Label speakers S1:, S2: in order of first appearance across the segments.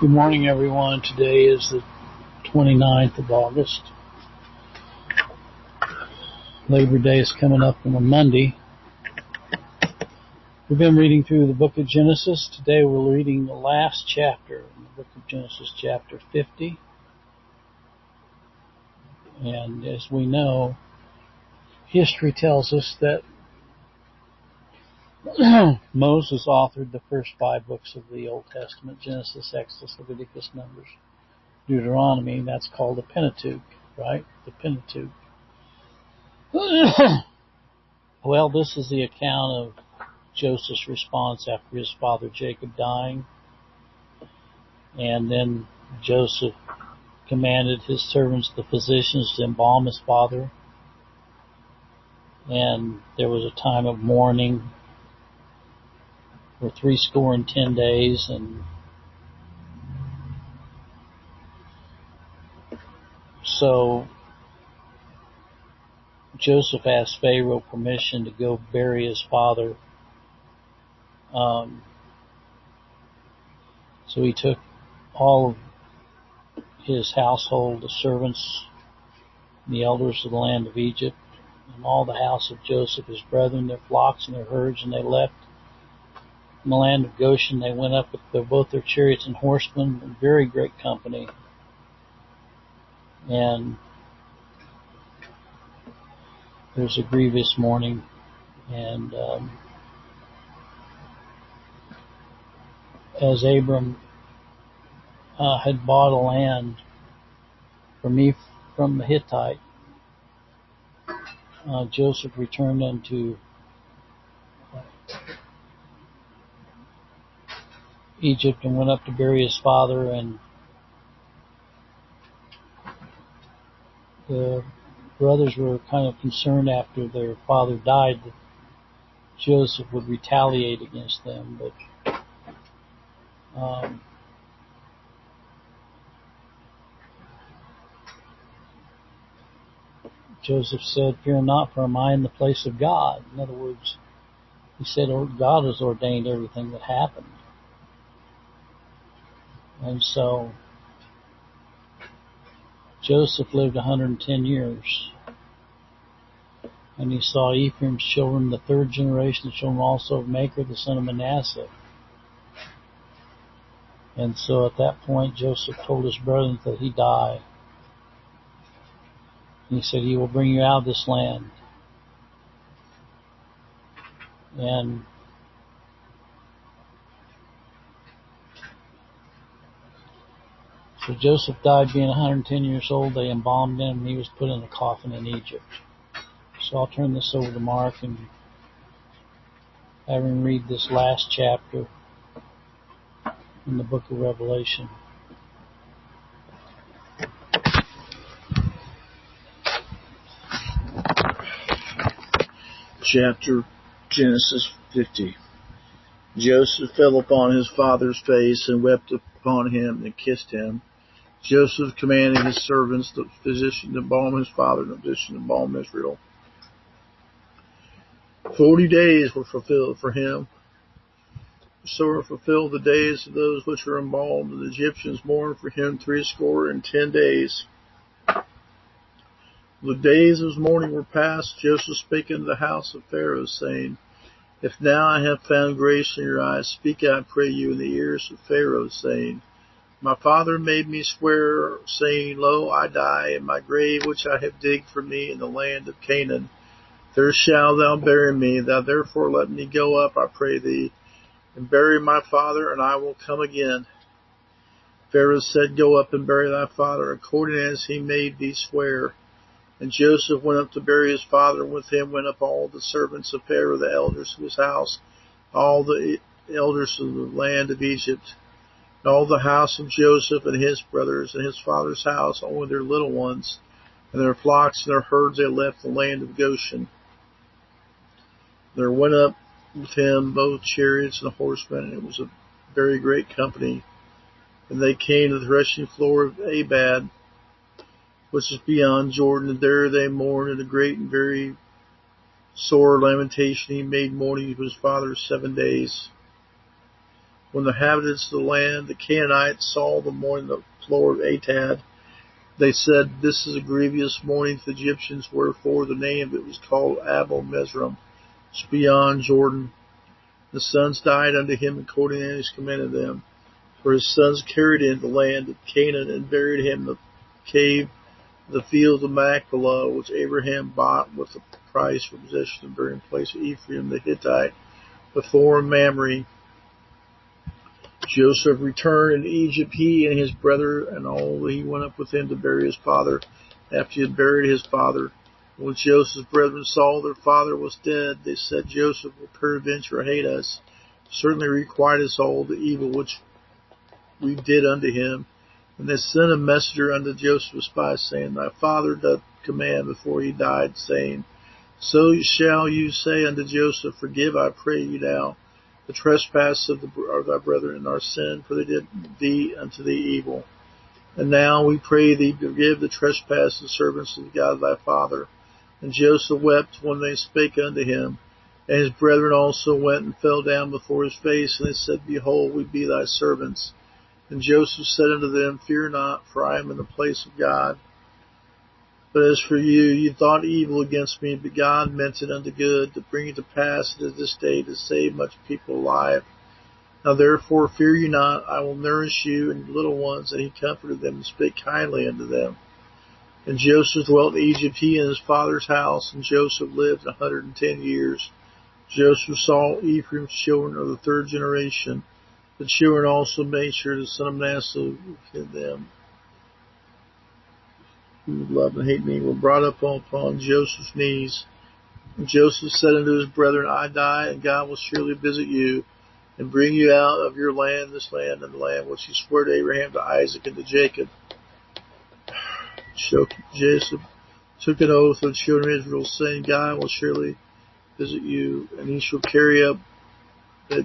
S1: Good morning, everyone. Today is the 29th of August. Labor Day is coming up on a Monday. We've been reading through the book of Genesis. Today we're reading the last chapter in the book of Genesis, chapter 50. And as we know, history tells us that Moses authored the first 5 books of the Old Testament: Genesis, Exodus, Leviticus, Numbers, Deuteronomy. That's called the Pentateuch, right? The Pentateuch. Well, this is the account of Joseph's response after his father Jacob dying. And then Joseph commanded his servants, the physicians, to embalm his father. And there was a time of mourning for 70 days, and so Joseph asked Pharaoh permission to go bury his father. So he took all of his household, the servants, the elders of the land of Egypt, and all the house of Joseph, his brethren, their flocks and their herds, and they left in the land of Goshen. They went up with both their chariots and horsemen, a very great company. And there was a grievous mourning, and as Abram had bought a land from the Hittite, Joseph returned unto Egypt and went up to bury his father, and the brothers were kind of concerned after their father died that Joseph would retaliate against them, but Joseph said, "Fear not, for am I in the place of God?" In other words, he said, God has ordained everything that happened. And so Joseph lived 110 years. And he saw Ephraim's children, the third generation, the children also of Machir, the son of Manasseh. And so at that point, Joseph told his brethren that he die. And he said, "He will bring you out of this land." And so Joseph died being 110 years old. They embalmed him, and he was put in a coffin in Egypt. So I'll turn this over to Mark and have him read this last chapter in the book of Revelation.
S2: Chapter Genesis 50. Joseph fell upon his father's face and wept upon him and kissed him. Joseph commanded his servants, the physician, to embalm his father, and the physician to embalm Israel. 40 days were fulfilled for him. So were fulfilled the days of those which were embalmed, and the Egyptians mourned for him 70 days. The days of his mourning were past. Joseph spake unto the house of Pharaoh, saying, If now I have found grace in your eyes, speak, I pray you, in the ears of Pharaoh, saying, My father made me swear, saying, Lo, I die, and my grave which I have digged for me in the land of Canaan, there shalt thou bury me. Thou therefore let me go up, I pray thee, and bury my father, and I will come again. Pharaoh said, Go up and bury thy father, according as he made thee swear. And Joseph went up to bury his father, and with him went up all the servants of Pharaoh, the elders of his house, all the elders of the land of Egypt, and all the house of Joseph and his brothers, and his father's house, only their little ones, and their flocks and their herds they left the land of Goshen. There went up with him both chariots and horsemen, and it was a very great company. And they came to the threshing floor of Abad, which is beyond Jordan, and there they mourned in a great and very sore lamentation. He made mourning for his father 7 days. When the inhabitants of the land, the Canaanites, saw the mourning on the floor of Atad, they said, This is a grievous mourning to the Egyptians, wherefore the name of it was called Abel Mizraim, which is beyond Jordan. The sons died unto him according as he commanded them. For his sons carried him to the land of Canaan and buried him in the cave of the field of Machpelah, which Abraham bought with a price for possession of the burying place of Ephraim the Hittite, before Mamre. Joseph returned into Egypt, he and his brother, and all he went up with him to bury his father, after he had buried his father. When Joseph's brethren saw their father was dead, they said, Joseph will peradventure hate us, certainly requite us all the evil which we did unto him. And they sent a messenger unto Joseph's spies, saying, Thy father doth command before he died, saying, So shall you say unto Joseph, Forgive, I pray you now, the trespass of thy brethren, and our sin, for they did thee unto thee evil. And now we pray thee, forgive the trespass of the servants of God thy father. And Joseph wept when they spake unto him. And his brethren also went and fell down before his face, and they said, Behold, we be thy servants. And Joseph said unto them, Fear not, for I am in the place of God. But as for you, you thought evil against me, but God meant it unto good, to bring it to pass at this day, to save much people alive. Now therefore fear you not, I will nourish you and your little ones. And he comforted them and spake kindly unto them. And Joseph dwelt in Egypt, he and his father's house, and Joseph lived 110 years. Joseph saw Ephraim's children of the third generation. The children also made sure the son of Manasseh with them, who love and hate me, were brought up upon Joseph's knees. And Joseph said unto his brethren, I die, and God will surely visit you, and bring you out of your land, this land, and the land which he swore to Abraham, to Isaac, and to Jacob. Joseph took an oath with the children of Israel, saying, God will surely visit you, and he shall carry up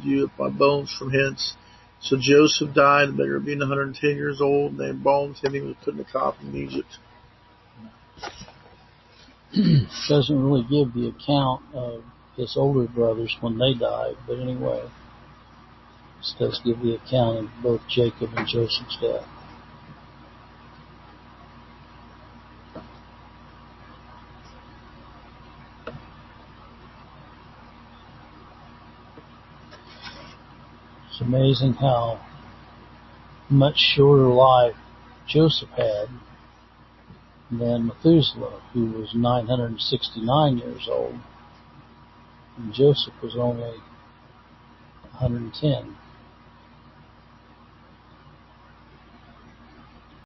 S2: you up my bones from hence. So Joseph died, being 110 years old, and they embalmed him, and he was put in a coffin in Egypt.
S1: Doesn't really give the account of his older brothers when they died, but anyway, this does give the account of both Jacob and Joseph's death. It's amazing how much shorter life Joseph had than Methuselah, who was 969 years old, and Joseph was only 110.